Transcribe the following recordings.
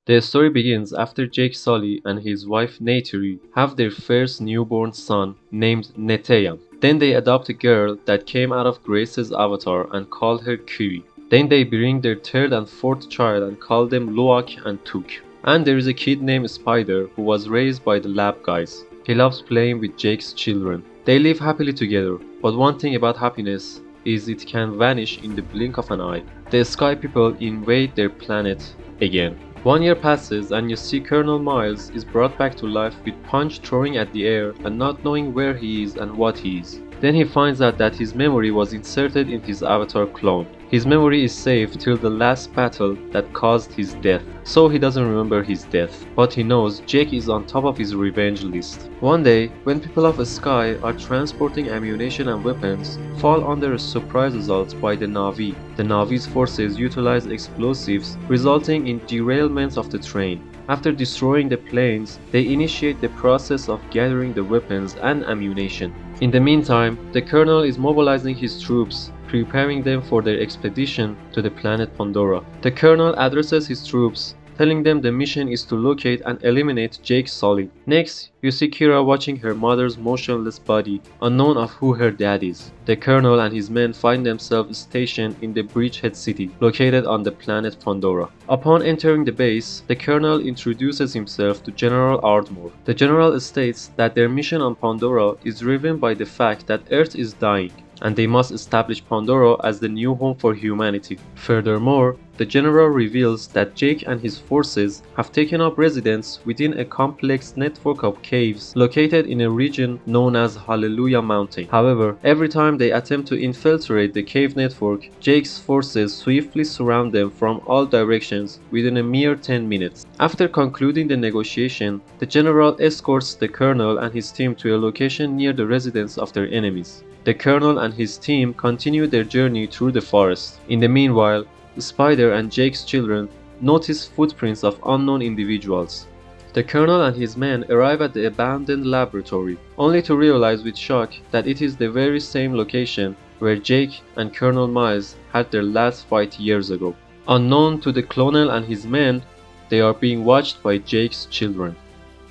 The story begins after Jake Sully and his wife Neytiri have their first newborn son named Neteyam. Then they adopt a girl that came out of Grace's avatar and call her Kiri. Then they bring their third and fourth child and call them Luak and Tuk. And there is a kid named Spider who was raised by the lab guys. He loves playing with Jake's children. They live happily together, but one thing about happiness is it can vanish in the blink of an eye. The Sky People invade their planet again. 1 year passes and you see Colonel Miles is brought back to life with Punch throwing at the air and not knowing where he is and what he is. Then he finds out that his memory was inserted in his avatar clone. His memory is saved till the last battle that caused his death, so he doesn't remember his death, but he knows Jake is on top of his revenge list. One day, when people of Sky are transporting ammunition and weapons, fall under a surprise assault by the Na'vi. The Na'vi's forces utilize explosives, resulting in derailments of the train. After destroying the planes, they initiate the process of gathering the weapons and ammunition. In the meantime, the Colonel is mobilizing his troops, preparing them for their expedition to the planet Pandora. The Colonel addresses his troops, telling them the mission is to locate and eliminate Jake Sully. Next, you see Kira watching her mother's motionless body, unknown of who her dad is. The Colonel and his men find themselves stationed in the Bridgehead City, located on the planet Pandora. Upon entering the base, the Colonel introduces himself to General Ardmore. The General states that their mission on Pandora is driven by the fact that Earth is dying, and they must establish Pandora as the new home for humanity. Furthermore, the General reveals that Jake and his forces have taken up residence within a complex network of caves located in a region known as Hallelujah Mountain. However, every time they attempt to infiltrate the cave network, Jake's forces swiftly surround them from all directions within a mere 10 minutes. After concluding the negotiation, the General escorts the Colonel and his team to a location near the residence of their enemies. The Colonel and his team continue their journey through the forest. In the meanwhile, Spider and Jake's children notice footprints of unknown individuals. The Colonel and his men arrive at the abandoned laboratory, only to realize with shock that it is the very same location where Jake and Colonel Miles had their last fight years ago. Unknown to the Colonel and his men, they are being watched by Jake's children.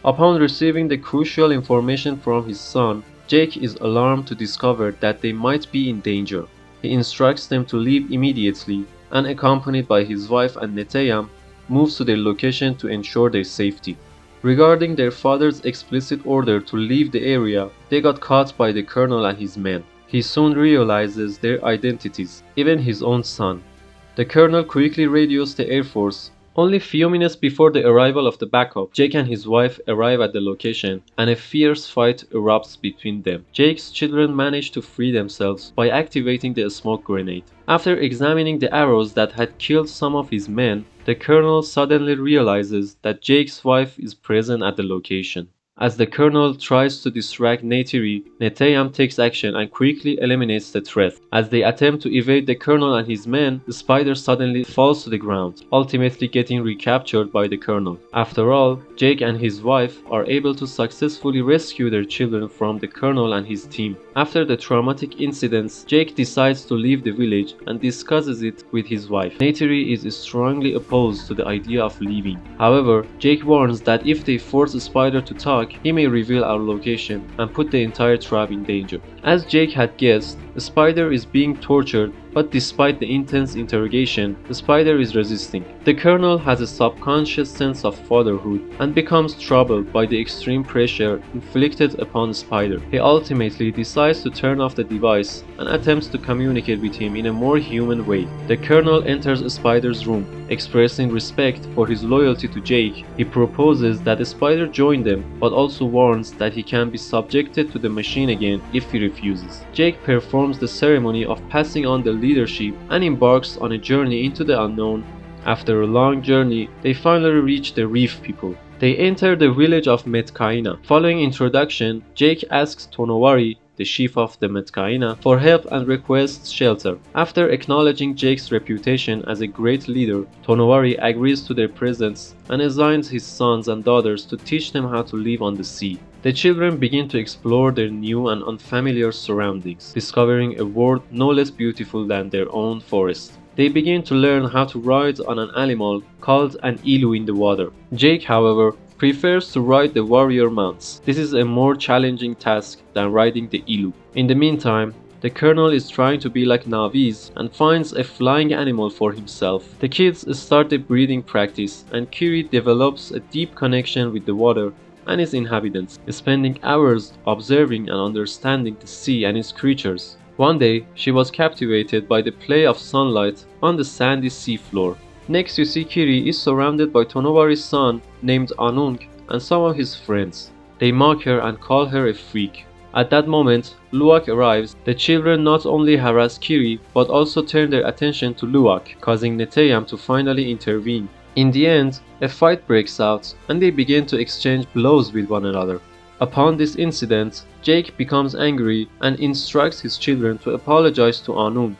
Upon receiving the crucial information from his son, Jake is alarmed to discover that they might be in danger. He instructs them to leave immediately and, accompanied by his wife and Neteyam, moves to their location to ensure their safety. Regarding their father's explicit order to leave the area, they got caught by the Colonel and his men. He soon realizes their identities, even his own son. The Colonel quickly radios the Air Force. Only few minutes before the arrival of the backup, Jake and his wife arrive at the location and a fierce fight erupts between them. Jake's children manage to free themselves by activating the smoke grenade. After examining the arrows that had killed some of his men, the Colonel suddenly realizes that Jake's wife is present at the location. As the Colonel tries to distract Neytiri, Neteyam takes action and quickly eliminates the threat. As they attempt to evade the Colonel and his men, the Spider suddenly falls to the ground, ultimately getting recaptured by the Colonel. After all, Jake and his wife are able to successfully rescue their children from the Colonel and his team. After the traumatic incidents, Jake decides to leave the village and discusses it with his wife. Neytiri is strongly opposed to the idea of leaving. However, Jake warns that if they force the Spider to talk, he may reveal our location and put the entire tribe in danger. As Jake had guessed, the Spider is being tortured, but despite the intense interrogation, the Spider is resisting. The Colonel has a subconscious sense of fatherhood and becomes troubled by the extreme pressure inflicted upon the Spider. He ultimately decides to turn off the device and attempts to communicate with him in a more human way. The Colonel enters the Spider's room. Expressing respect for his loyalty to Jake, he proposes that the Spider join them, but also warns that he can be subjected to the machine again if he refuses. Jake performs the ceremony of passing on the leadership and embarks on a journey into the unknown. After a long journey, they finally reach the Reef People. They enter the village of Metkaina. Following introduction, Jake asks Tonowari, the chief of the Metkaina, for help and requests shelter. After acknowledging Jake's reputation as a great leader, Tonowari agrees to their presence and assigns his sons and daughters to teach them how to live on the sea. The children begin to explore their new and unfamiliar surroundings, discovering a world no less beautiful than their own forest. They begin to learn how to ride on an animal called an elu in the water. Jake, however, prefers to ride the warrior mounts. This is a more challenging task than riding the elu. In the meantime, the colonel is trying to be like Naviz and finds a flying animal for himself. The kids start the breeding practice and Kiri develops a deep connection with the water and its inhabitants, spending hours observing and understanding the sea and its creatures. One day, she was captivated by the play of sunlight on the sandy seafloor. Next, you see Kiri is surrounded by Tonowari's son named Anung and some of his friends. They mock her and call her a freak. At that moment, Luwak arrives. The children not only harass Kiri, but also turn their attention to Luwak, causing Neteyam to finally intervene. In the end, a fight breaks out, and they begin to exchange blows with one another. Upon this incident, Jake becomes angry and instructs his children to apologize to Anung.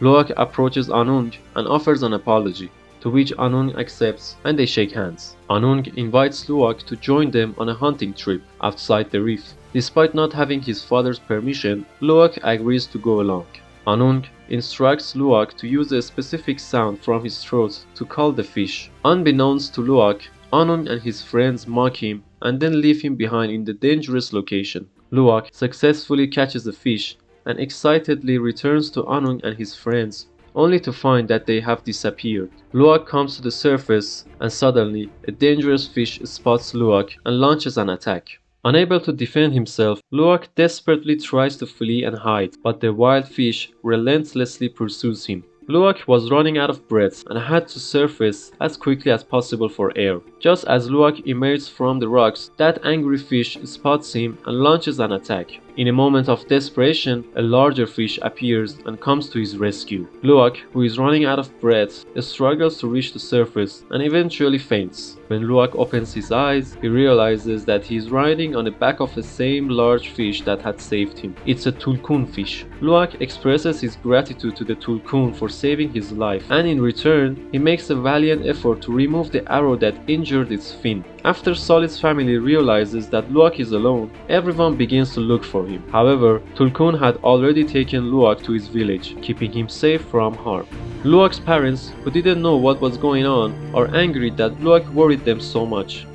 Luwak approaches Anung and offers an apology, to which Anung accepts and they shake hands. Anung invites Luwak to join them on a hunting trip outside the reef. Despite not having his father's permission, Luwak agrees to go along. Anung instructs Luwak to use a specific sound from his throat to call the fish. Unbeknownst to Luwak, Anung and his friends mock him and then leave him behind in the dangerous location. Luwak successfully catches a fish and excitedly returns to Anung and his friends, only to find that they have disappeared. Luwak comes to the surface and suddenly a dangerous fish spots Luwak and launches an attack. Unable to defend himself, Luwak desperately tries to flee and hide, but the wild fish relentlessly pursues him. Luwak was running out of breath and had to surface as quickly as possible for air. Just as Luwak emerges from the rocks, that angry fish spots him and launches an attack. In a moment of desperation, a larger fish appears and comes to his rescue. Luwak, who is running out of breath, struggles to reach the surface and eventually faints. When Luwak opens his eyes, he realizes that he is riding on the back of the same large fish that had saved him. It's a tulkun fish. Luwak expresses his gratitude to the tulkun for saving his life, and in return, he makes a valiant effort to remove the arrow that injured its fin. After Solid's family realizes that Luwak is alone, everyone begins to look for him. However, Tulkun had already taken Luwak to his village, keeping him safe from harm. Luwak's parents, who didn't know what was going on, are angry that Luwak worried them so much.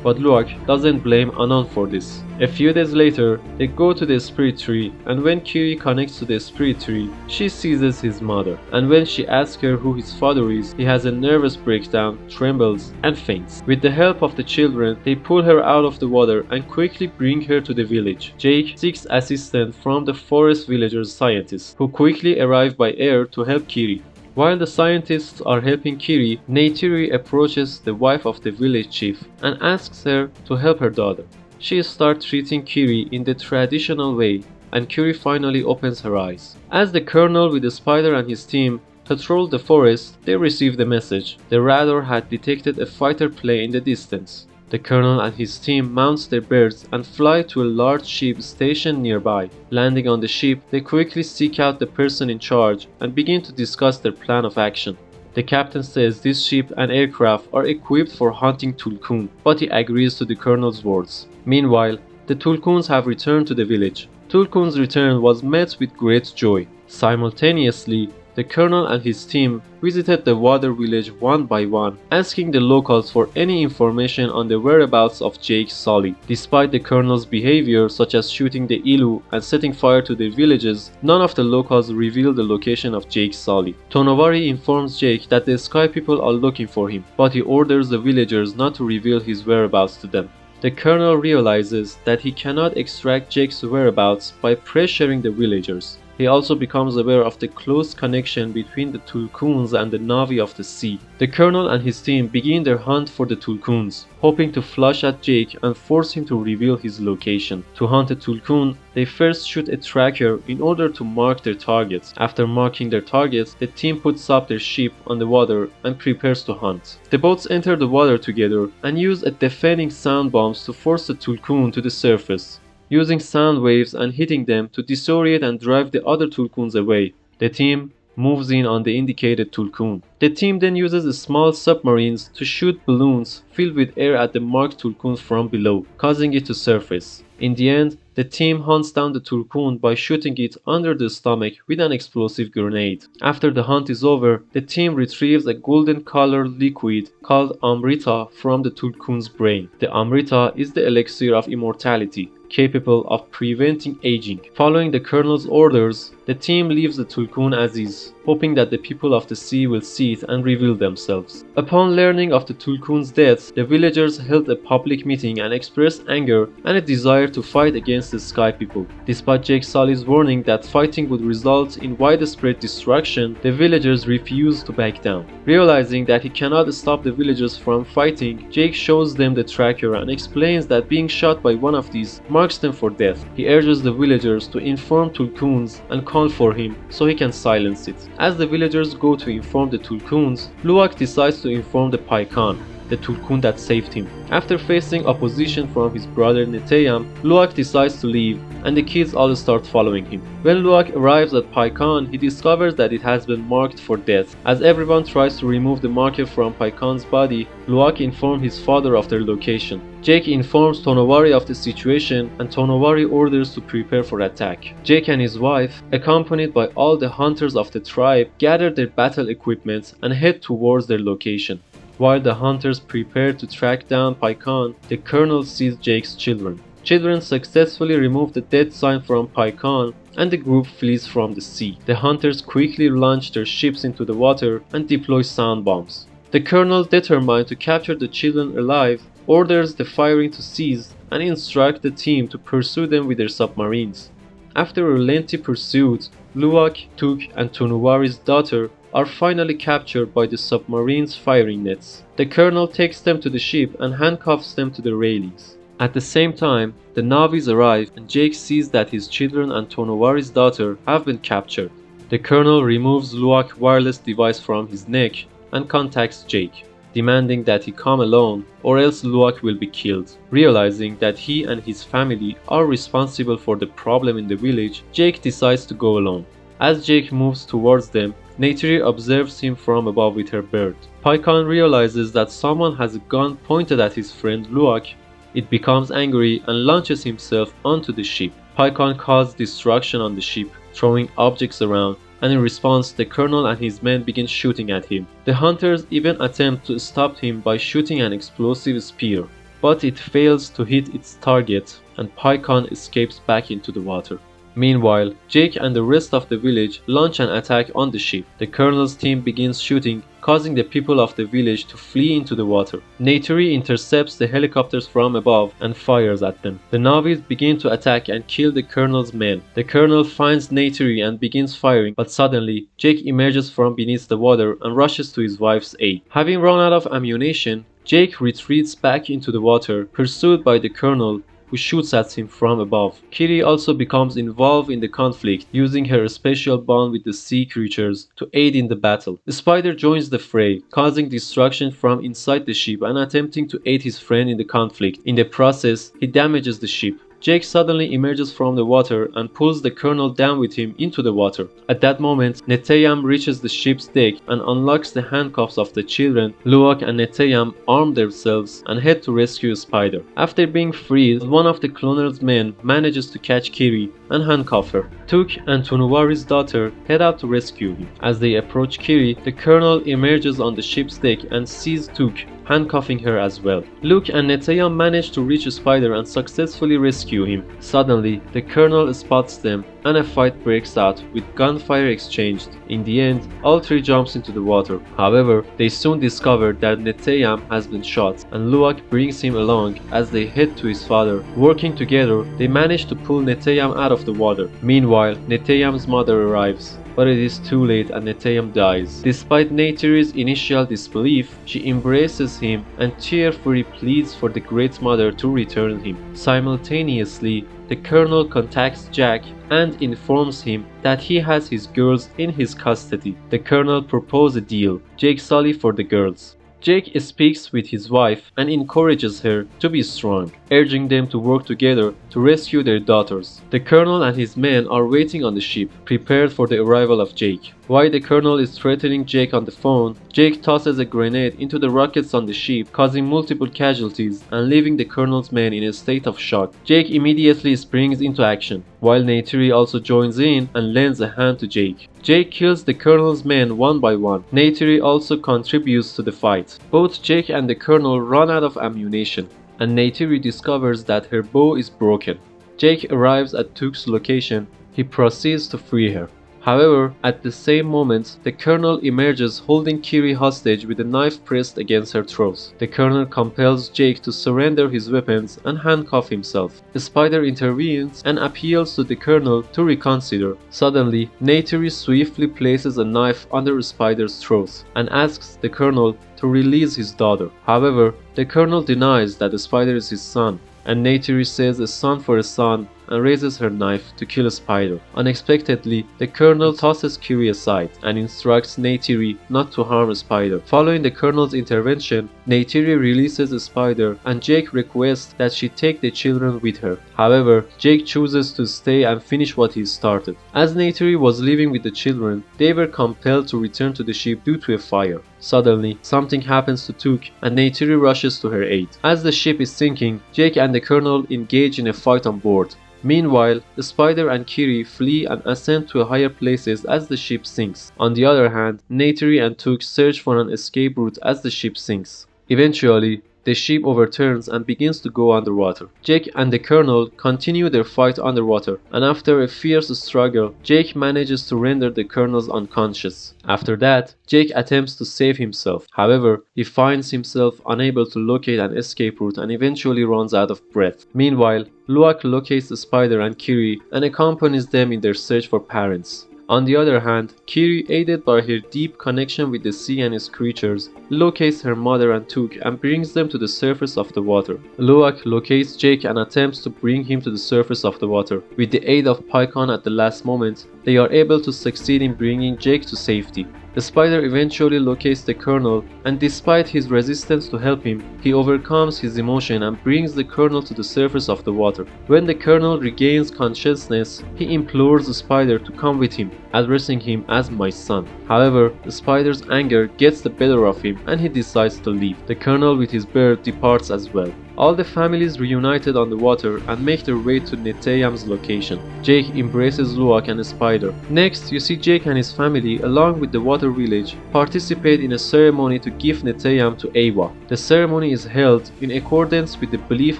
But Luwak doesn't blame Anon for this. A few days later, they go to the spirit tree, and when Kiri connects to the spirit tree, she seizes his mother. And when she asks her who his father is, he has a nervous breakdown, trembles, and faints. With the help of the children, they pull her out of the water and quickly bring her to the village. Jake seeks assistance from the forest villagers' scientists, who quickly arrive by air to help Kiri. While the scientists are helping Kiri, Neytiri approaches the wife of the village chief and asks her to help her daughter. She starts treating Kiri in the traditional way, and Kiri finally opens her eyes. As the colonel with the spider and his team patrol the forest, they receive the message. The radar had detected a fighter plane in the distance. The colonel and his team mount their birds and fly to a large ship stationed nearby. Landing on the ship, they quickly seek out the person in charge and begin to discuss their plan of action. The captain says this ship and aircraft are equipped for hunting Tulkun, but he agrees to the colonel's words. Meanwhile, the Tulkuns have returned to the village. Tulkun's return was met with great joy. Simultaneously, the colonel and his team visited the water village one by one, asking the locals for any information on the whereabouts of Jake Sully. Despite the colonel's behavior, such as shooting the Ilu and setting fire to the villages, none of the locals revealed the location of Jake Sully. Tonovari informs Jake that the Sky People are looking for him, but he orders the villagers not to reveal his whereabouts to them. The colonel realizes that he cannot extract Jake's whereabouts by pressuring the villagers. He also becomes aware of the close connection between the Tulkuns and the Navi of the sea. The colonel and his team begin their hunt for the Tulkuns, hoping to flush at Jake and force him to reveal his location. To hunt a Tulkun, they first shoot a tracker in order to mark their targets. After marking their targets, the team puts up their ship on the water and prepares to hunt. The boats enter the water together and use a defending sound bombs to force the Tulkun to the surface, using sound waves and hitting them to disorient and drive the other Tulkuns away. The team moves in on the indicated Tulkun. The team then uses small submarines to shoot balloons filled with air at the marked Tulkun from below, causing it to surface. In the end, the team hunts down the Tulkun by shooting it under the stomach with an explosive grenade. After the hunt is over, the team retrieves a golden colored liquid called Amrita from the Tulkun's brain. The Amrita is the elixir of immortality, capable of preventing aging. Following the colonel's orders, the team leaves the Tulkun as is, hoping that the people of the sea will see it and reveal themselves. Upon learning of the Tulkun's death, the villagers held a public meeting and expressed anger and a desire to fight against the Sky People. Despite Jake Sully's warning that fighting would result in widespread destruction, the villagers refused to back down. Realizing that he cannot stop the villagers from fighting, Jake shows them the tracker and explains that being shot by one of these marks them for death. He urges the villagers to inform Tulkuns and call for him so he can silence it. As the villagers go to inform the Tulkuns, Luwak decides to inform the Paikan, the Tulkun that saved him. After facing opposition from his brother Neteyam, Luwak decides to leave and the kids all start following him. When Luwak arrives at Paikan, he discovers that it has been marked for death. As everyone tries to remove the marker from Paikan's body, Luwak informs his father of their location. Jake informs Tonowari of the situation and Tonowari orders to prepare for attack. Jake and his wife, accompanied by all the hunters of the tribe, gather their battle equipment and head towards their location. While the hunters prepare to track down Paikan, the colonel sees Jake's children. Children successfully remove the death sign from Paikan and the group flees from the sea. The hunters quickly launch their ships into the water and deploy sound bombs. The colonel, determined to capture the children alive, orders the firing to cease and instructs the team to pursue them with their submarines. After a lengthy pursuit, Luwak, Tuk, and Tonowari's daughter are finally captured by the submarine's firing nets. The colonel takes them to the ship and handcuffs them to the railings. At the same time, the Navis arrive and Jake sees that his children and Tonowari's daughter have been captured. The colonel removes Luwak's wireless device from his neck and contacts Jake, demanding that he come alone or else Luwak will be killed. Realizing that he and his family are responsible for the problem in the village, Jake decides to go alone. As Jake moves towards them, Neytiri observes him from above with her bird. Paikan realizes that someone has a gun pointed at his friend Luwak. It becomes angry and launches himself onto the ship. Paikan causes destruction on the ship, throwing objects around, and in response the colonel and his men begin shooting at him. The hunters even attempt to stop him by shooting an explosive spear, but it fails to hit its target and Paikan escapes back into the water. Meanwhile, Jake and the rest of the village launch an attack on the ship. The colonel's team begins shooting, causing the people of the village to flee into the water. Neytiri intercepts the helicopters from above and fires at them. The Navis begin to attack and kill the colonel's men. The colonel finds Neytiri and begins firing, but suddenly Jake emerges from beneath the water and rushes to his wife's aid. Having run out of ammunition, Jake retreats back into the water, pursued by the colonel, who shoots at him from above. Kiri also becomes involved in the conflict, using her special bond with the sea creatures to aid in the battle. The spider joins the fray, causing destruction from inside the ship and attempting to aid his friend in the conflict. In the process, he damages the ship. Jake suddenly emerges from the water and pulls the colonel down with him into the water. At that moment, Neteyam reaches the ship's deck and unlocks the handcuffs of the children. Luwak and Neteyam arm themselves and head to rescue Spider. After being freed, one of the colonel's men manages to catch Kiri and handcuff her. Tuk and Tonowari's daughter head out to rescue him. As they approach Kiri, the colonel emerges on the ship's deck and sees Tuk, handcuffing her as well. Luke and Neteyam manage to reach Spider and successfully rescue him. Suddenly, the colonel spots them and a fight breaks out with gunfire exchanged. In the end, all three jumps into the water. However, they soon discover that Neteyam has been shot and Luwak brings him along as they head to his father. Working together, they manage to pull Neteyam out of the water. Meanwhile, Neteyam's mother arrives, but it is too late and Neteyam dies. Despite Neytiri's initial disbelief, she embraces him and tearfully pleads for the Great Mother to return him. Simultaneously, the colonel contacts Jack and informs him that he has his girls in his custody. The colonel proposes a deal, Jake Sully for the girls. Jake speaks with his wife and encourages her to be strong, urging them to work together to rescue their daughters. The colonel and his men are waiting on the ship, prepared for the arrival of Jake. While the colonel is threatening Jake on the phone, Jake tosses a grenade into the rockets on the ship, causing multiple casualties and leaving the colonel's men in a state of shock. Jake immediately springs into action, while Neytiri also joins in and lends a hand to Jake. Jake kills the colonel's men one by one. Neytiri also contributes to the fight. Both Jake and the colonel run out of ammunition, and Neytiri discovers that her bow is broken. Jake arrives at Took's location. He proceeds to free her. However, at the same moment, the colonel emerges holding Kiri hostage with a knife pressed against her throat. The colonel compels Jake to surrender his weapons and handcuff himself. Spider intervenes and appeals to the colonel to reconsider. Suddenly, Neytiri swiftly places a knife under Spider's throat and asks the colonel to release his daughter. However, the colonel denies that the Spider is his son, and Neytiri says a son for a son and raises her knife to kill Spider. Unexpectedly, the colonel tosses Kiri aside and instructs Neytiri not to harm Spider. Following the colonel's intervention, Neytiri releases Spider and Jake requests that she take the children with her. However, Jake chooses to stay and finish what he started. As Neytiri was leaving with the children, they were compelled to return to the ship due to a fire. Suddenly, something happens to Took and Neytiri rushes to her aid. As the ship is sinking, Jake and the colonel engage in a fight on board. Meanwhile, the Spider and Kiri flee and ascend to higher places as the ship sinks. On the other hand, Neytiri and Took search for an escape route as the ship sinks. Eventually, the ship overturns and begins to go underwater. Jake and the colonel continue their fight underwater, and after a fierce struggle, Jake manages to render the colonel unconscious. After that, Jake attempts to save himself. However, he finds himself unable to locate an escape route and eventually runs out of breath. Meanwhile, Luak locates the Spider and Kiri and accompanies them in their search for parents. On the other hand, Kiri, aided by her deep connection with the sea and its creatures, locates her mother and Took and brings them to the surface of the water. Luak locates Jake and attempts to bring him to the surface of the water. With the aid of Pycon at the last moment, they are able to succeed in bringing Jake to safety. The Spider eventually locates the colonel, and despite his resistance to help him, he overcomes his emotion and brings the colonel to the surface of the water. When the colonel regains consciousness, he implores the Spider to come with him, addressing him as "my son." However, the Spider's anger gets the better of him and he decides to leave. The colonel with his bird departs as well. All the families reunited on the water and make their way to Neteyam's location. Jake embraces Luak and Spider. Next, you see Jake and his family, along with the water village, participate in a ceremony to give Neteyam to Awa. The ceremony is held in accordance with the belief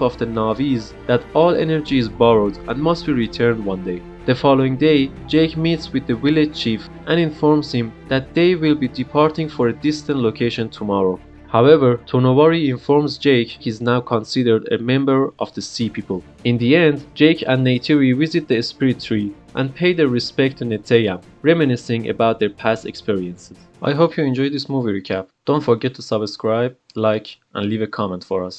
of the Navis that all energy is borrowed and must be returned one day. The following day, Jake meets with the village chief and informs him that they will be departing for a distant location tomorrow. However, Tonowari informs Jake he is now considered a member of the Sea People. In the end, Jake and Neytiri visit the Spirit Tree and pay their respect to Neteyam, reminiscing about their past experiences. I hope you enjoyed this movie recap. Don't forget to subscribe, like, and leave a comment for us.